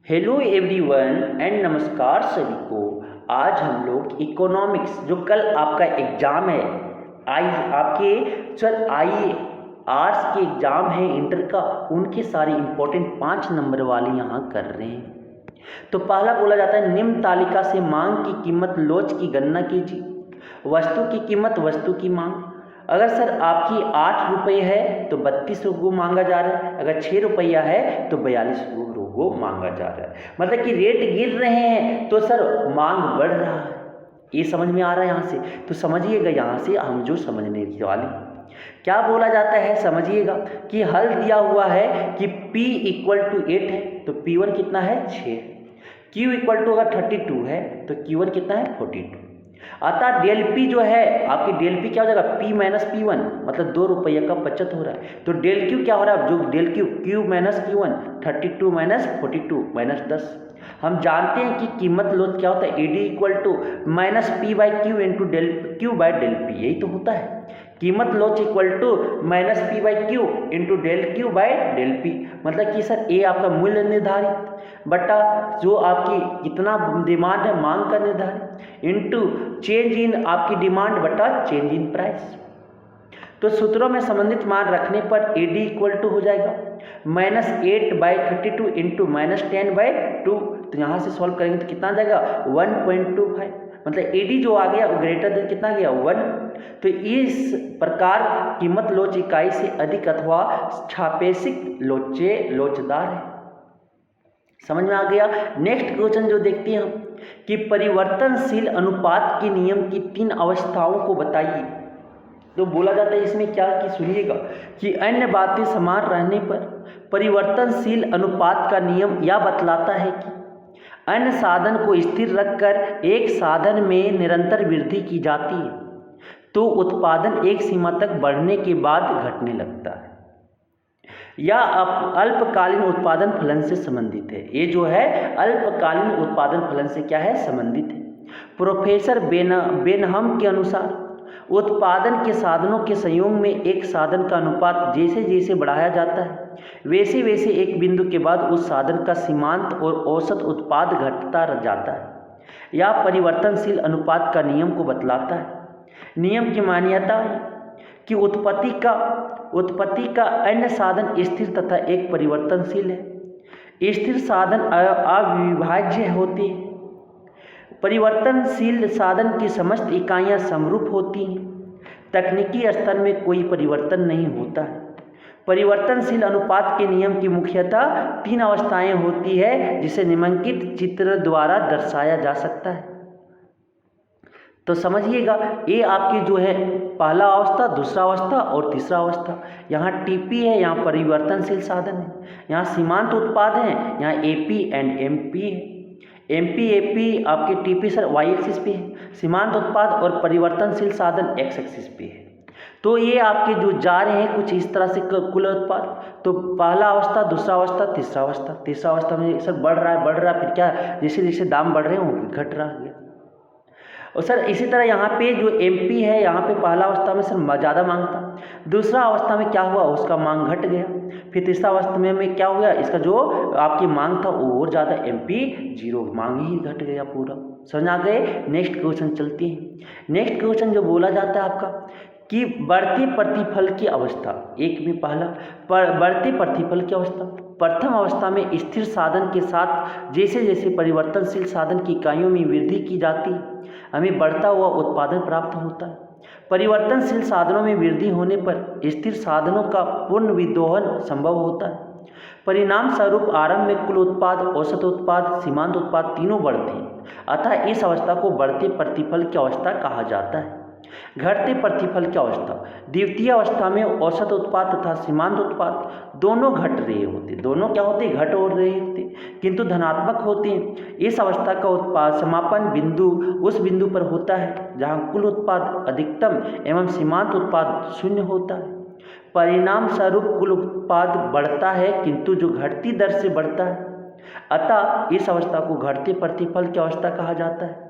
Hello everyone and नमस्कार सभी को। आज हम लोग इकोनॉमिक्स जो कल आपका एग्ज़ाम है आई आर्ट्स के एग्ज़ाम है इंटर का, उनके सारे इम्पोर्टेंट 5 नंबर वाले यहाँ कर रहे हैं। तो पहला बोला जाता है निम्न तालिका से मांग की कीमत लोच की गणना कीजिए। वस्तु की कीमत, वस्तु की मांग। अगर सर आपकी 8 रुपये है तो 32 रुपये मांगा जा रहा है, अगर 6 रुपया है तो 42 रुपये मांगा जा रहा है। मतलब कि रेट गिर रहे हैं तो सर मांग बढ़ रहा है। ये समझ में आ रहा है यहाँ से? तो समझिएगा यहाँ से हम जो समझने वाली क्या बोला जाता है, समझिएगा कि हल दिया हुआ है कि P = 8 है तो P1 कितना है 6, Q = अगर 32 है तो Q1 कितना है 42। अतः डेल पी जो है आपकी डेल पी क्या हो जाएगा P - P1, मतलब 2 रुपये का बचत हो रहा है। तो डेल क्यू क्या हो रहा है, जो डेल क्यू Q - Q1 32 - 42 -10। हम जानते हैं कि कीमत लोच क्या होता है, AD = -P/Q इंटू डेल Q/डेल पी, यही तो होता है। कीमत लोच = -P/Q इंटू डेल Q/डेल पी, मतलब कि सर ए आपका मूल्य निर्धारित बटा जो आपकी कितना डिमांड है मांग का निर्धारित इंटू चेंज इन आपकी डिमांड बटा चेंज इन प्राइस। तो सूत्रों में संबंधित मान रखने पर AD = हो जाएगा -8/32 इंटू -10/2। तो यहाँ से सॉल्व करेंगे तो कितना आ जाएगा 1.25, मतलब AD जो आ गया वो ग्रेटर देन कितना गया 1। तो इस प्रकार कीमत लोच इकाई से अधिक अथवा सापेक्षिक लोचदार है। समझ में आ गया। नेक्स्ट क्वेश्चन जो देखते हैं हम कि परिवर्तनशील अनुपात के नियम की 3 अवस्थाओं को बताइए। तो बोला जाता है इसमें क्या कि सुनिएगा कि अन्य बातें समान रहने पर परिवर्तनशील अनुपात का नियम यह बतलाता है कि अन्य साधन को स्थिर रखकर एक साधन में निरंतर वृद्धि की जाती है तो उत्पादन एक सीमा तक बढ़ने के बाद घटने लगता है। या अल्पकालीन उत्पादन फलन से संबंधित है। ये जो है अल्पकालीन उत्पादन फलन से क्या है संबंधित है। प्रोफेसर बेनहम के अनुसार उत्पादन के साधनों के संयोग में एक साधन का अनुपात जैसे जैसे बढ़ाया जाता है वैसे वैसे एक बिंदु के बाद उस साधन का सीमांत और औसत उत्पाद घटता जाता है। यह परिवर्तनशील अनुपात का नियम को बतलाता है। नियम की मान्यता है कि उत्पत्ति का अन्य साधन स्थिर तथा एक परिवर्तनशील है। स्थिर साधन अविभाज्य होते हैं। परिवर्तनशील साधन की समस्त इकाइयां समरूप होती हैं। तकनीकी स्तर में कोई परिवर्तन नहीं होता है। परिवर्तनशील अनुपात के नियम की मुख्यतः 3 अवस्थाएं होती है जिसे निम्नलिखित चित्र द्वारा दर्शाया जा सकता है। तो समझिएगा ये आपकी जो है पहला अवस्था, दूसरा अवस्था और तीसरा अवस्था। यहाँ TP है, यहाँ परिवर्तनशील साधन है, यहाँ सीमांत उत्पाद है, यहाँ AP एंड MP है। MP AP आपके TP सर y एक्सिस पे है, सीमांत उत्पाद और परिवर्तनशील साधन x एक्सिस पे है। तो ये आपके जो जा रहे हैं कुछ इस तरह से कुल उत्पाद। तो पहला अवस्था, दूसरा अवस्था, तीसरा अवस्था में सर बढ़ रहा है, फिर क्या जैसे जैसे दाम बढ़ रहे हैं वो घट रहा है। और सर इसी तरह यहाँ पे जो MP है, यहाँ पे पहला अवस्था में सर ज़्यादा मांग था, दूसरा अवस्था में क्या हुआ उसका मांग घट गया, फिर तीसरा अवस्था में क्या हुआ इसका जो आपकी मांग था वो और ज़्यादा MP 0, मांग ही घट गया पूरा। समझ आ गए। नेक्स्ट क्वेश्चन चलते हैं। नेक्स्ट क्वेश्चन जो बोला जाता है आपका कि बढ़ते प्रतिफल की अवस्था। एक में पहला बढ़ते प्रतिफल की अवस्था। प्रथम अवस्था में स्थिर साधन के साथ जैसे जैसे परिवर्तनशील साधन की इकाइयों में वृद्धि की जाती है हमें बढ़ता हुआ उत्पादन प्राप्त होता है। परिवर्तनशील साधनों में वृद्धि होने पर स्थिर साधनों का पूर्ण विदोहन संभव होता है। परिणाम स्वरूप आरंभ में कुल उत्पाद, औसत उत्पाद, सीमांत उत्पाद तीनों बढ़ते हैं। अतः इस अवस्था को बढ़ते प्रतिफल की अवस्था कहा जाता है। घटते प्रतिफल की अवस्था। द्वितीय अवस्था में औसत उत्पाद तथा सीमांत उत्पाद दोनों घट रहे होते, दोनों क्या होते घट हो रहे होते किंतु धनात्मक होते हैं। इस अवस्था का उत्पाद समापन बिंदु उस बिंदु पर होता है जहां कुल उत्पाद अधिकतम एवं सीमांत उत्पाद 0 होता है। परिणाम स्वरूप कुल उत्पाद बढ़ता है किंतु जो घटती दर से बढ़ता है। अतः इस अवस्था को घटते प्रतिफल की अवस्था कहा जाता है।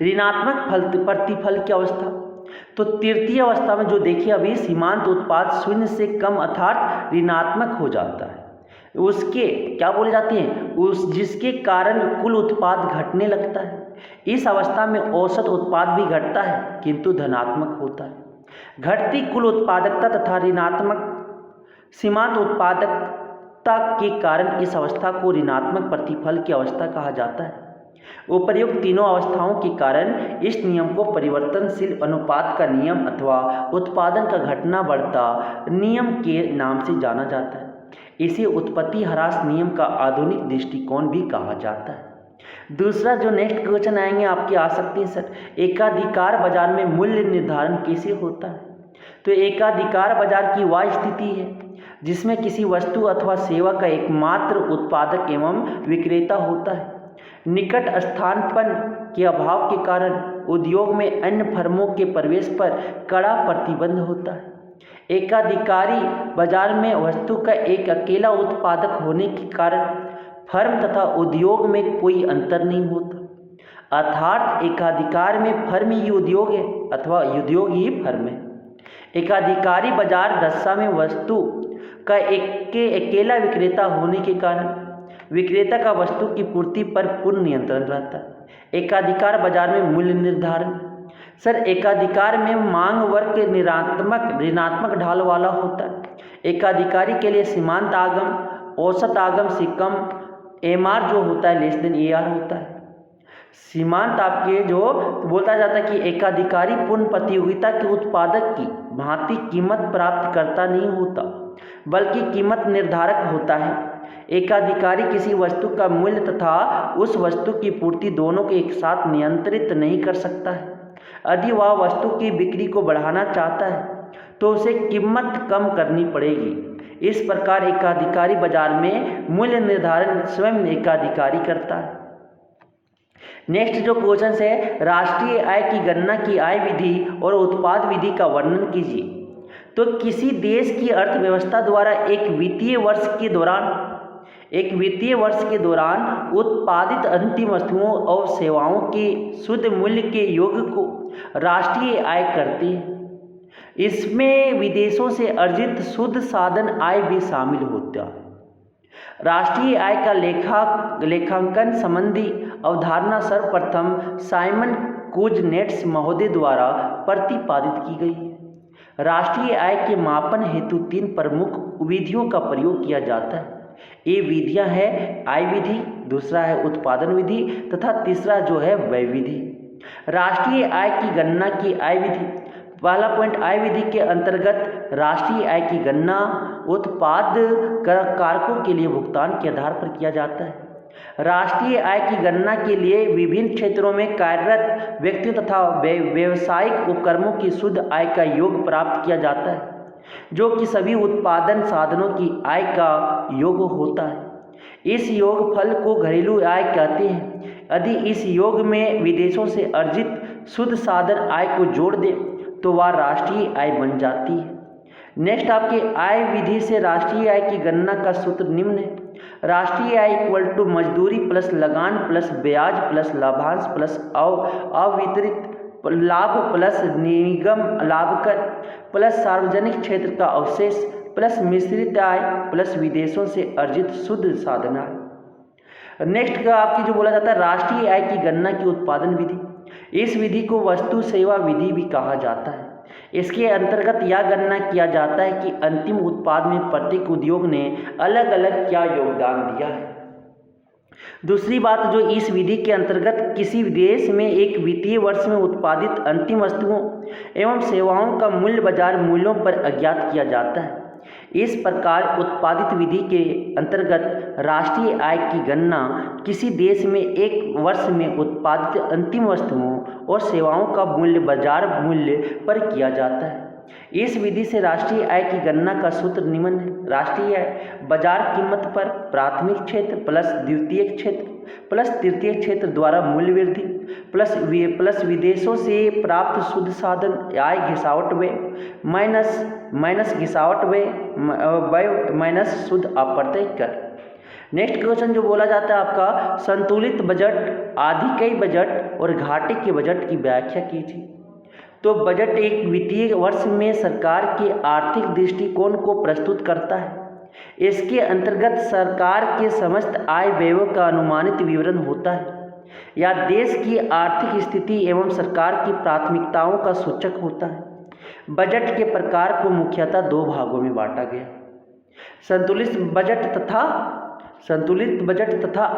ऋणात्मक प्रतिफल की अवस्था। तो तृतीय अवस्था में जो देखिए अभी सीमांत उत्पाद 0 से कम अर्थात ऋणात्मक हो जाता है। उसके क्या बोले जाते हैं, उस जिसके कारण कुल उत्पाद घटने लगता है। इस अवस्था में औसत उत्पाद भी घटता है किंतु धनात्मक होता है। घटती कुल उत्पादकता तथा ऋणात्मक सीमांत उत्पादकता के कारण इस अवस्था को ऋणात्मक प्रतिफल की अवस्था कहा जाता है। उपर्युक्त तीनों अवस्थाओं के कारण इस नियम को परिवर्तनशील अनुपात का नियम अथवा उत्पादन का घटना बढ़ता नियम के नाम से जाना जाता है। इसे उत्पत्ति ह्रास नियम का आधुनिक दृष्टिकोण भी कहा जाता है। दूसरा जो नेक्स्ट क्वेश्चन आएंगे आपके आ सकते हैं सर, एकाधिकार बाजार में मूल्य निर्धारण कैसे होता है। तो एकाधिकार बाजार की वह स्थिति है जिसमें किसी वस्तु अथवा सेवा का एकमात्र उत्पादक एवं विक्रेता होता है। निकट स्थानापन्न के अभाव के कारण उद्योग में अन्य फर्मों के प्रवेश पर कड़ा प्रतिबंध होता है। एकाधिकारी बाजार में वस्तु का एक अकेला उत्पादक होने के कारण फर्म तथा उद्योग में कोई अंतर नहीं होता, अर्थात एकाधिकार में फर्म ही उद्योग है अथवा उद्योग ही फर्म है। एकाधिकारी बाजार दशा में वस्तु का अकेला विक्रेता होने के कारण विक्रेता का वस्तु की पूर्ति पर पूर्ण नियंत्रण रहता है। एकाधिकार बाजार में मूल्य निर्धारण, सर एकाधिकार में मांग वर्ग के ऋणात्मक ढाल वाला होता है। एकाधिकारी के लिए सीमांत आगम, औसत आगम से कम एमआर जो होता है लेस देन एआर होता है। सीमांत आपके जो बोलता जाता है कि एकाधिकारी पूर्ण प्रतियोगिता के उत्पादक की भांति कीमत प्राप्त करता नहीं होता बल्कि कीमत निर्धारक होता है। एकाधिकारी किसी वस्तु का मूल्य तथा उस वस्तु की पूर्ति दोनों को एक साथ नियंत्रित नहीं कर सकता है। यदि वह वस्तु की बिक्री को बढ़ाना चाहता है तो उसे कीमत कम करनी पड़ेगी। इस प्रकार एकाधिकारी बाजार में मूल्य निर्धारण स्वयं एकाधिकारी करता है। नेक्स्ट जो क्वेश्चन है, राष्ट्रीय आय की गणना की आय विधि और उत्पाद विधि का वर्णन कीजिए। तो किसी देश की अर्थव्यवस्था द्वारा एक वित्तीय वर्ष के दौरान उत्पादित अंतिम वस्तुओं और सेवाओं के शुद्ध मूल्य के योग को राष्ट्रीय आय करते हैं। इसमें विदेशों से अर्जित शुद्ध साधन आय भी शामिल होता है। राष्ट्रीय आय का लेखांकन संबंधी अवधारणा सर्वप्रथम साइमन कुजनेट्स महोदय द्वारा प्रतिपादित की गई है। राष्ट्रीय आय के मापन हेतु 3 प्रमुख विधियों का प्रयोग किया जाता है। ये विधियां है आय विधि, दूसरा है उत्पादन विधि तथा तीसरा जो है व्यय विधि। राष्ट्रीय आय की गणना की आय विधि, पहला पॉइंट, आय विधि के अंतर्गत राष्ट्रीय आय की गणना उत्पाद कारकों के लिए भुगतान के आधार पर किया जाता है। राष्ट्रीय आय की गणना के लिए विभिन्न क्षेत्रों में कार्यरत व्यक्तियों तथा व्यावसायिक उपक्रमों की शुद्ध आय का योग प्राप्त किया जाता है जो कि सभी उत्पादन साधनों की आय का योग होता है। इस योग फल को घरेलू आय कहते हैं। यदि इस योग में विदेशों से अर्जित शुद्ध साधन आय को जोड़ दें तो वह राष्ट्रीय आय बन जाती है। नेक्स्ट आपके आय विधि से राष्ट्रीय आय की गणना का सूत्र निम्न है। राष्ट्रीय आय इक्वल टू मजदूरी प्लस लगान प्लस ब्याज प्लस लाभांश प्लस अवितरित लाभ प्लस निगम लाभ कर प्लस सार्वजनिक क्षेत्र का अवशेष प्लस मिश्रित आय प्लस विदेशों से अर्जित शुद्ध साधन आय। नेक्स्ट का आपकी जो बोला जाता है राष्ट्रीय आय की गणना की उत्पादन विधि। इस विधि को वस्तु सेवा विधि भी कहा जाता है। इसके अंतर्गत यह गणना किया जाता है कि अंतिम उत्पाद में प्रत्येक उद्योग ने अलग अलग क्या योगदान दिया है। दूसरी बात, जो इस विधि के अंतर्गत किसी देश में एक वित्तीय वर्ष में उत्पादित अंतिम वस्तुओं एवं सेवाओं का मूल्य बाजार मूल्यों पर अज्ञात किया जाता है। इस प्रकार उत्पादित विधि के अंतर्गत राष्ट्रीय आय की गणना किसी देश में एक वर्ष में उत्पादित अंतिम वस्तुओं और सेवाओं का मूल्य बाजार मूल्य पर किया जाता है। इस विधि से राष्ट्रीय आय की गणना का सूत्र निम्न है। राष्ट्रीय आय बाजार कीमत पर प्राथमिक क्षेत्र प्लस द्वितीयक क्षेत्र प्लस तृतीयक क्षेत्र द्वारा मूल्य वृद्धि प्लस विदेशों से प्राप्त शुद्ध साधन आय घिसावट व्यय माइनस घिसावट व्यय माइनस शुद्ध अप्रत्यय कर। नेक्स्ट क्वेश्चन जो बोला जाता है आपका, संतुलित बजट, आधिकई बजट और घाटे के बजट की व्याख्या कीजिए। तो बजट एक वित्तीय वर्ष में सरकार के आर्थिक दृष्टिकोण को प्रस्तुत करता है। इसके अंतर्गत सरकार के समस्त आय व्ययों का अनुमानित विवरण होता है या देश की आर्थिक स्थिति एवं सरकार की प्राथमिकताओं का सूचक होता है। बजट के प्रकार को मुख्यतः दो भागों में बांटा गया, संतुलित बजट तथा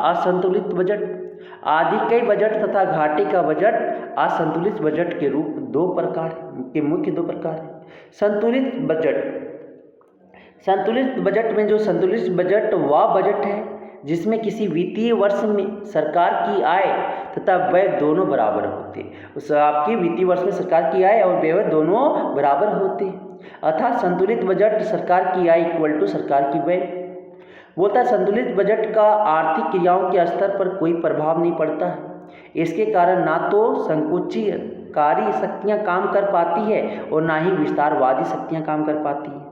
असंतुलित बजट। आधिकय बजट तथा घाटे का बजट असंतुलित बजट के रूप मुख्य दो प्रकार हैं। संतुलित बजट में जो संतुलित बजट वह बजट है जिसमें किसी वित्तीय वर्ष में सरकार की आय तथा व्यय दोनों बराबर होते हैं। उस आपकी वित्तीय वर्ष में सरकार की आय और व्यय दोनों बराबर होते हैं। अर्थात संतुलित बजट सरकार की आय इक्वल टू सरकार की व्यय बोलता है। संतुलित बजट का आर्थिक क्रियाओं के स्तर पर कोई प्रभाव नहीं पड़ता है। इसके कारण ना तो संकुचितकारी शक्तियाँ काम कर पाती है और ना ही विस्तारवादी शक्तियाँ काम कर पाती है।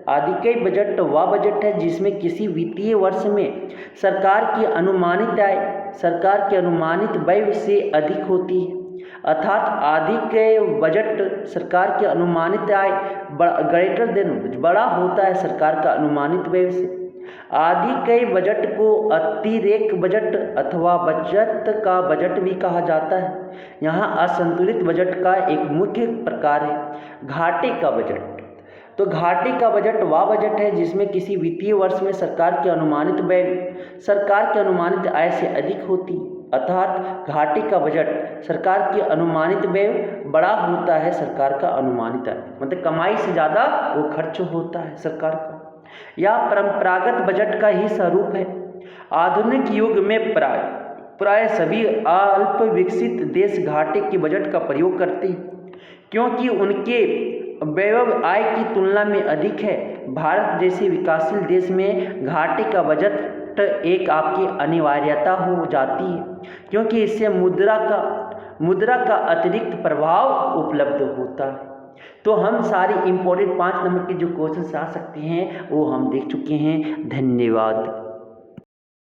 आधिकय बजट वह बजट है जिसमें किसी वित्तीय वर्ष में सरकार की अनुमानित आय सरकार के अनुमानित व्यय से अधिक होती है। अर्थात आधिकय बजट सरकार के अनुमानित आय बड़ा होता है सरकार का अनुमानित व्यय से। आधिकय बजट को अतिरेक बजट अथवा बचत का बजट भी कहा जाता है। यहाँ असंतुलित बजट का एक मुख्य प्रकार है घाटे का बजट। तो घाटे का बजट वह बजट है जिसमें किसी वित्तीय वर्ष में सरकार के अनुमानित व्यय सरकार के अनुमानित आय से अधिक होती। अर्थात घाटे का बजट सरकार की अनुमानित व्यय बड़ा होता है सरकार का अनुमानित आय, मतलब कमाई से ज़्यादा वो खर्च होता है सरकार का। यह परंपरागत बजट का ही स्वरूप है। आधुनिक युग में प्राय सभी अल्प विकसित देश घाटे के बजट का प्रयोग करते हैं क्योंकि उनके व्यय आय की तुलना में अधिक है। भारत जैसे विकासशील देश में घाटे का बजट एक आपकी अनिवार्यता हो जाती है क्योंकि इससे मुद्रा का अतिरिक्त प्रभाव उपलब्ध होता है। तो हम सारे इम्पोर्टेंट 5 नंबर के जो क्वेश्चन आ सकते हैं वो हम देख चुके हैं। धन्यवाद।